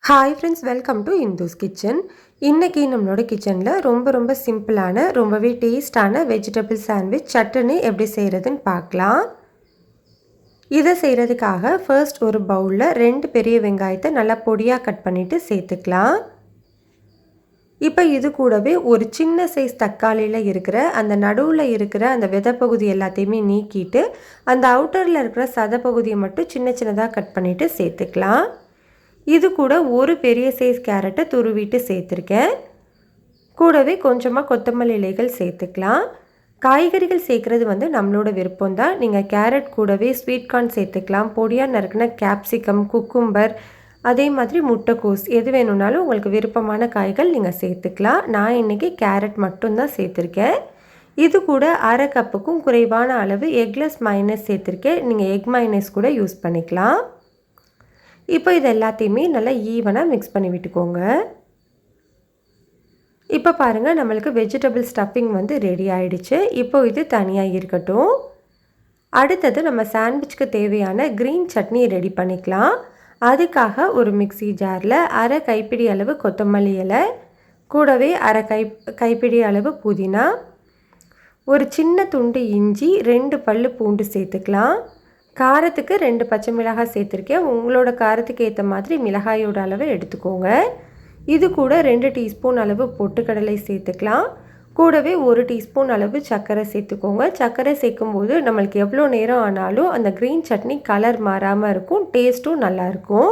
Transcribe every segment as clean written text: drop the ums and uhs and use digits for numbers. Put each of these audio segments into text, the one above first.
Hi friends, welcome to Indhu's kitchen. இன்றைக்கி நம்மளோட கிச்சனில் ரொம்ப சிம்பிளான ரொம்பவே டேஸ்டான வெஜிடபிள் சாண்ட்விச் சட்டுன்னு எப்படி செய்கிறதுன்னு பார்க்கலாம். இதை செய்கிறதுக்காக ஃபர்ஸ்ட் ஒரு பவுலில் 2 பெரிய வெங்காயத்தை நல்லா பொடியாக கட் பண்ணிவிட்டு சேர்த்துக்கலாம். இப்போ இது கூடவே ஒரு சின்ன சைஸ் தக்காளியில் இருக்கிற அந்த நடுவில் இருக்கிற அந்த விதைப்பகுதி எல்லாத்தையுமே நீக்கிட்டு அந்த அவுட்டரில் இருக்கிற சதைப்பகுதியை மட்டும் சின்னதாக கட் பண்ணிவிட்டு சேர்த்துக்கலாம். இது கூட ஒரு பெரிய சைஸ் கேரட்டை துருவிட்டு சேர்த்துருக்கேன். கூடவே கொஞ்சமாக கொத்தமல்லி இலைகள் சேர்த்துக்கலாம். காய்கறிகள் சேர்க்குறது நம்மளோட விருப்பம் தான். நீங்கள் கேரட் கூடவே ஸ்வீட் கார்ன் சேர்த்துக்கலாம். பொடியாக நறுக்கின கேப்சிகம், குக்கும்பர், அதே மாதிரி முட்டைக்கோஸ் எது வேணும்னாலும் உங்களுக்கு விருப்பமான காய்கள் நீங்கள் சேர்த்துக்கலாம். நான் இன்றைக்கி கேரட் மட்டும்தான் சேர்த்துருக்கேன். இது கூட அரை கப்புக்கும் குறைவான அளவு எக்லெஸ் மைனஸ் சேர்த்துருக்கேன். நீங்கள் எக் மைனஸ் கூட யூஸ் பண்ணிக்கலாம். இப்போ இது எல்லாத்தையுமே நல்லா ஈவனாக மிக்ஸ் பண்ணி விட்டுக்கோங்க. இப்போ பாருங்கள், நம்மளுக்கு வெஜிடபிள் ஸ்டஃபிங் ரெடி ஆகிடுச்சு. இப்போ இது தனியாக இருக்கட்டும். அடுத்தது நம்ம சாண்ட்விச்சுக்கு தேவையான க்ரீன் சட்னி ரெடி பண்ணிக்கலாம். அதுக்காக ஒரு மிக்ஸி ஜாரில் அரை கைப்பிடி அளவு கொத்தமல்லி இலை, கூடவே அரை கைப்பிடி அளவு புதினா, ஒரு சின்ன துண்டு இஞ்சி, 2 பல்லு பூண்டு சேர்த்துக்கலாம். காரத்துக்கு 2 பச்சை மிளகாய் சேர்த்துருக்கேன். உங்களோட காரத்துக்கு ஏற்ற மாதிரி மிளகாயோட அளவு எடுத்துக்கோங்க. இது கூட 2 டீஸ்பூன் அளவு பொட்டுக்கடலை சேர்த்துக்கலாம். கூடவே 1 டீஸ்பூன் அளவு சர்க்கரை சேர்த்துக்கோங்க. சர்க்கரை சேர்க்கும்போது நம்மளுக்கு எவ்வளோ நேரம் ஆனாலும் அந்த க்ரீன் சட்னி கலர் மாறாமல் இருக்கும், டேஸ்ட்டும் நல்லாயிருக்கும்.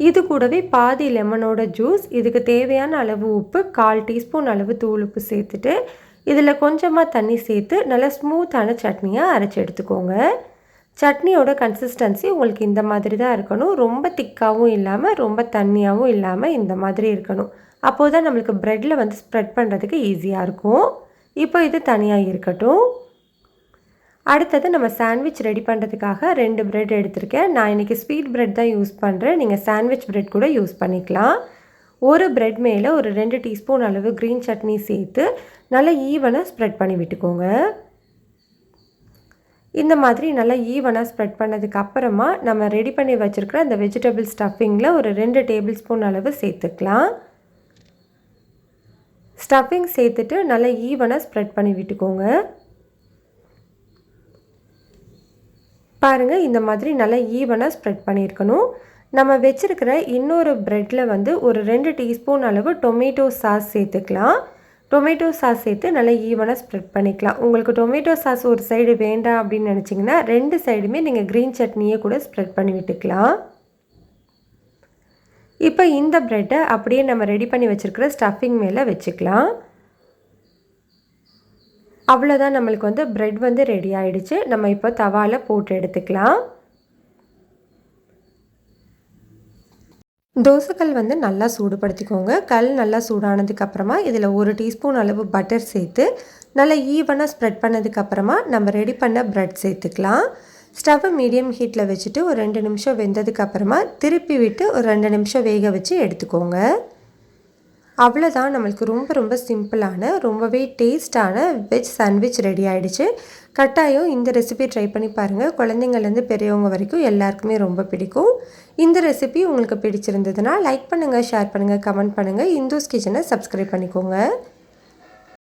இது கூடவே பாதி லெமனோட ஜூஸ், இதுக்கு தேவையான அளவு உப்பு, 1/4 டீஸ்பூன் அளவு தூள் உப்பு சேர்த்துட்டு இதில் கொஞ்சமாக தண்ணி சேர்த்து நல்லா ஸ்மூத்தான சட்னியாக அரைச்சி எடுத்துக்கோங்க. சட்னியோட கன்சிஸ்டன்சி உங்களுக்கு இந்த மாதிரி தான் இருக்கணும். ரொம்ப திக்காகவும் இல்லாமல் ரொம்ப தண்ணியாகவும் இல்லாமல் இந்த மாதிரி இருக்கணும். அப்போது தான் நம்மளுக்கு ப்ரெட்டில் ஸ்ப்ரெட் பண்ணுறதுக்கு ஈஸியாக இருக்கும். இப்போ இது தனியாக இருக்கட்டும். அடுத்தது நம்ம சாண்ட்விச் ரெடி பண்ணுறதுக்காக 2 ப்ரெட் எடுத்திருக்கேன். நான் இன்றைக்கி ஸ்வீட் ப்ரெட் தான் யூஸ் பண்ணுறேன். நீங்கள் சாண்ட்விச் ப்ரெட் கூட யூஸ் பண்ணிக்கலாம். ஒரு ப்ரெட் மேலே ஒரு 2 டீஸ்பூன் அளவு க்ரீன் சட்னி சேர்த்து நல்லா ஈவனாக ஸ்ப்ரெட் பண்ணி விட்டுக்கோங்க. இந்த மாதிரி நல்லா ஈவனாக ஸ்ப்ரெட் பண்ணதுக்கு அப்புறமா நம்ம ரெடி பண்ணி வச்சுருக்கிற அந்த வெஜிடபிள் ஸ்டஃபிங்கில் ஒரு 2 டேபிள் ஸ்பூன் அளவு சேர்த்துக்கலாம். ஸ்டஃபிங் சேர்த்துட்டு நல்லா ஈவனாக ஸ்ப்ரெட் பண்ணி விட்டுக்கோங்க. பாருங்கள், இந்த மாதிரி நல்லா ஈவனாக ஸ்ப்ரெட் பண்ணியிருக்கணும். நம்ம வச்சுருக்கிற இன்னொரு ப்ரெட்டில் ஒரு 2 டீஸ்பூன் அளவு டொமேட்டோ சாஸ் சேர்த்துக்கலாம். டொமேட்டோ சாஸ் சேர்த்து நல்லா ஈவனாக ஸ்ப்ரெட் பண்ணிக்கலாம். உங்களுக்கு டொமேட்டோ சாஸ் ஒரு சைடு வேண்டாம் அப்படின்னு நினச்சிங்கன்னா 2 சைடுமே நீங்கள் க்ரீன் சட்னியே கூட ஸ்ப்ரெட் பண்ணி விட்டுக்கலாம். இப்போ இந்த ப்ரெட்டை அப்படியே நம்ம ரெடி பண்ணி வச்சுருக்கிற ஸ்டஃபிங் மேலே வச்சுக்கலாம். அவ்வளோதான், நம்மளுக்கு ப்ரெட் ரெடி ஆகிடுச்சு. நம்ம இப்போ தவாவில் போட்டு எடுத்துக்கலாம். தோசைக்கல் நல்லா சூடுபடுத்திக்கோங்க. கல் நல்லா சூடானதுக்கப்புறமா இதில் 1 டீஸ்பூன் அளவு பட்டர் சேர்த்து நல்லா ஈவனாக ஸ்ப்ரெட் பண்ணதுக்கப்புறமா நம்ம ரெடி பண்ண ப்ரெட் சேர்த்துக்கலாம். ஸ்டவ்வை மீடியம் ஹீட்டில் வச்சுட்டு ஒரு 2 நிமிஷம் வெந்ததுக்கப்புறமா திருப்பி விட்டு ஒரு 2 நிமிஷம் வேக வச்சு எடுத்துக்கோங்க. அவ்வளோதான், நம்மளுக்கு ரொம்ப சிம்பிளான ரொம்பவே டேஸ்டான வெஜ் சாண்ட்விச் ரெடி ஆகிடுச்சு. கட்டாயம் இந்த ரெசிபி ட்ரை பண்ணி பாருங்கள். குழந்தைங்கள்லேருந்து பெரியவங்க வரைக்கும் எல்லாருக்குமே ரொம்ப பிடிக்கும். இந்த ரெசிபி உங்களுக்கு பிடிச்சிருந்ததுன்னா லைக் பண்ணுங்கள், ஷேர் பண்ணுங்கள், கமெண்ட் பண்ணுங்கள். இந்துஸ் கிச்சனை சப்ஸ்கிரைப் பண்ணிக்கோங்க.